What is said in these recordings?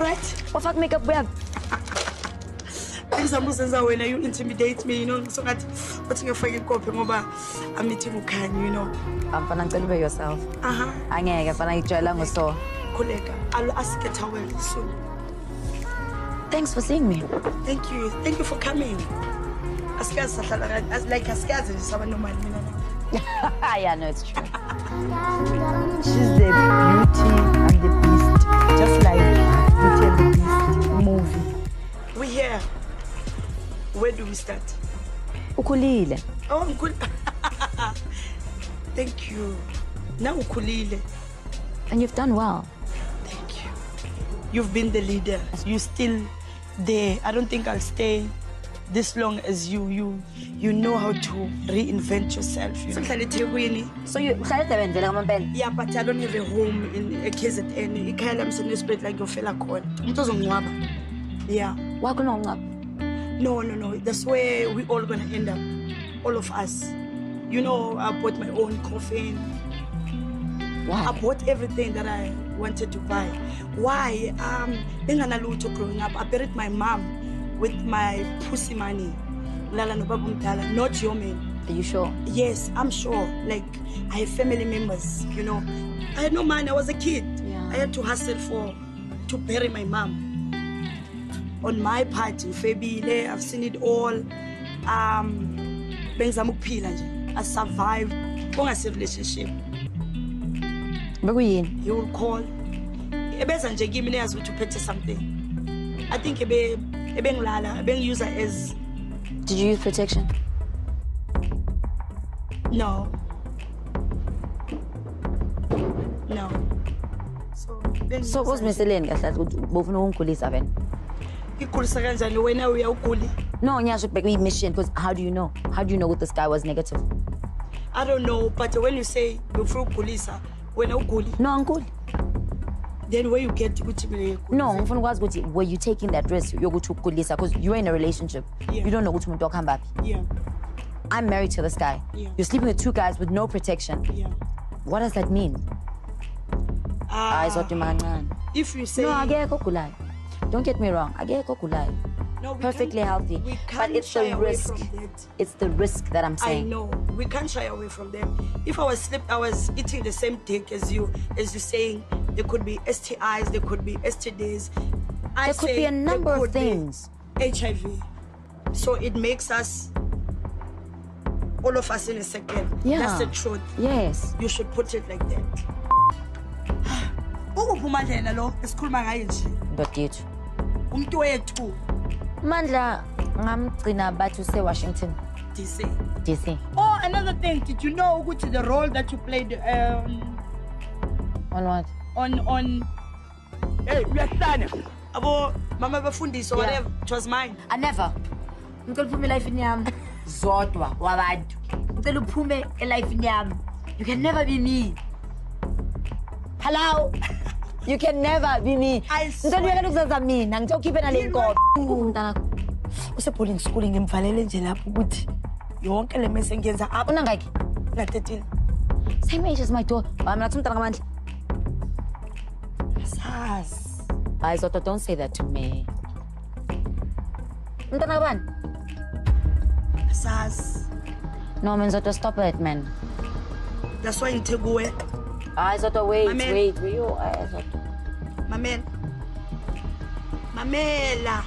right? What fuck makeup we have? When you intimidate me, you know, so that what's your fucking copy over I'm meeting Ukani, you know. I'm gonna tell you yourself. I'm gonna tell so. Collega, I'll ask a towel soon. Thanks for seeing me. Thank you. Thank you for coming. Like a scared is someone no man. Yeah, no, it's true. She's the beauty and the beast. Just like Beauty and the Beast movie. We here. Where do we start? Ukulele. Oh, thank you. Now ukulele. And you've done well. Thank you. You've been the leader. You're still there. I don't think I'll stay this long as you. You know how to reinvent yourself. You know? So you yeah, but I don't have a home in a KZN. I can't am spread like your fella call. Yeah. No. That's where we all gonna end up. All of us. You know, I bought my own coffin. Why? I bought everything that I wanted to buy. Why? Being an aluto growing up, I buried my mom with my pussy money. Not your man. Are you sure? Yes, I'm sure. Like, I have family members, you know. I had no money, I was a kid. Yeah. I had to hustle to bury my mom. On my part, in Febile, I've seen it all. I survived. Relationship. He will call. Give me to purchase something. I think use as. Did you use protection? No. So what's Mr. Lane? No, mission. Because how do you know? How do you know what this guy was negative? I don't know, but when you say you're from Kulisa, when you no, uncle. Then where you get no, were you taking that risk? You're going to Kulisa because you're in a relationship. Yeah. You don't know what to come back. Yeah. I'm married to this guy. Yeah. You're sleeping with two guys with no protection. Yeah. What does that mean? If you say no, don't get me wrong. No, perfectly healthy, but it's the risk. It's the risk that I'm saying. I know we can't shy away from them. If I was eating the same dick as you saying, there could be STIs, there could be STDs. There could be a number of things. HIV, so it makes us, all of us in a second. Yeah, that's the truth. Yes, you should put it like that. But you too. Mandla, ngamgcina bathu se Washington DC. Oh, another thing, did you know the role that you played on what? On hey, Yasana. Abo mama bafundisa whatever, it was mine. I never. Ngicela uphume life yami zodwa wabantu. Ngicela uphume life yami. You can never be me. Hello? You can never be me. I swear. Useboarding school ngimvalele nje lapho ukuthi yonke le mess engiyenza apha unangaki na 13. Same age as my daughter. I'm not umntana ngamandla. Sas. Zoto, don't say that to me. Umntana kabani? Sas. No, man, Zoto, stop it, man. That's why ngithe kuwe. Zoto, wait. Were you Zoto? Mamela.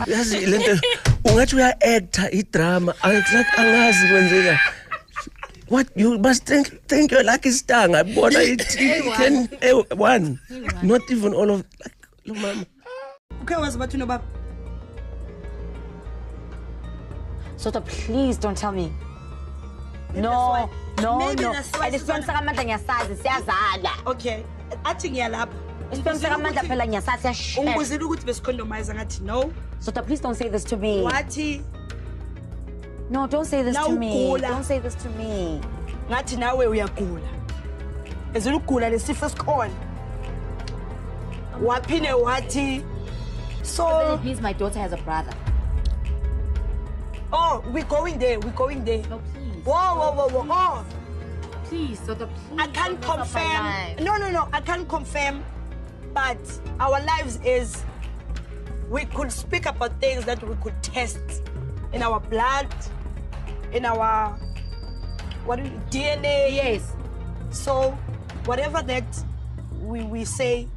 Yazi lento ungathi uya actor idrama like angazi kwenzeka. What you must think you're lucky star ngabona it can one not even all of like lo mama. Okay, was about to know about. Zoto, please don't tell me. No. I just want sakamandla ngiyasazi siyazala. Okay. Athi ngiyalapha. Sakamandla phela ngiyasazi siyashare. Ungibuzile ukuthi besicondomize ngathi no. Zoto, please don't say this to me. Wathi no, don't say this to me. Don't say this to me. Ngathi nawe uyagula. Ezulu ukugula lesifo esikhona. Waphine wathi so please, my daughter has a brother. Oh, we're going there. No, please. Whoa. Oh. Please, Zoto, please. I can't confirm. No. I can't confirm But our lives is, we could speak about things that we could test in our blood, in our DNA. Yes. So whatever that we say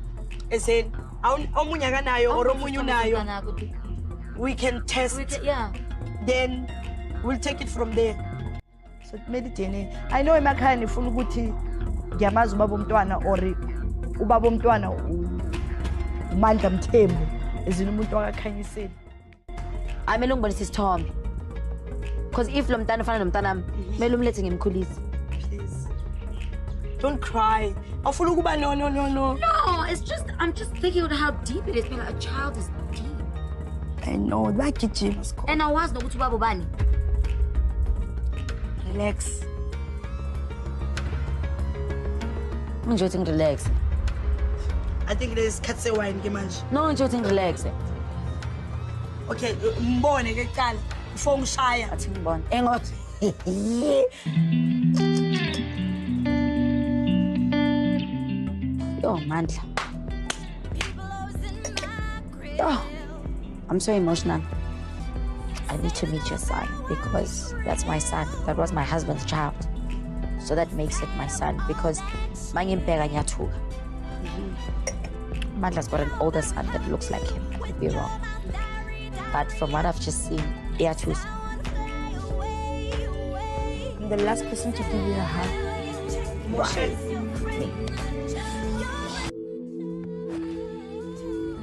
is in omunye akanayo or omunye unayo, we can test. Yeah. Then we'll take it from there. So meditate. I know emakhaya nifuna ukuthi ngiyamazi ubaba umntwana or ubaba umntwana uMandla Mthembu ezina umuntu wakakhanyiseni. Amele ungibonise isithombe. Because if lo mntana ufana nomntanami, mele umlethe ngimkhulise. Please. Don't cry. Awufuna ukuba no. No, it's just, I'm just thinking about how deep it is. Like, a child is deep. I know. Bagijima. And awazi nokuthi ubaba ubani. Relax. Nje uthi relax. I think there's katse wine ke manje. No, nje uthi relax. Okay, mbone ke kuqala before ngishaya. Athi ngibone. Engothi. Oh, Mandla. Oh, I'm so emotional. I need to meet your son because that's my son. That was my husband's child. So that makes it my son because Mangimpega Nyatuga. Mandla's got an older son that looks like him. I could be wrong. But from what I've just seen, Yatu's. I'm the last person to give you a hug. Right.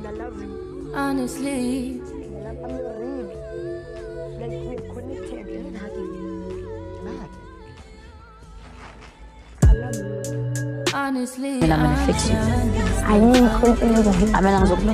I love you. Honestly, I'm really. Like we're connected. I love you. honestly, I'm gonna fix you. honest. I mean, I'm gonna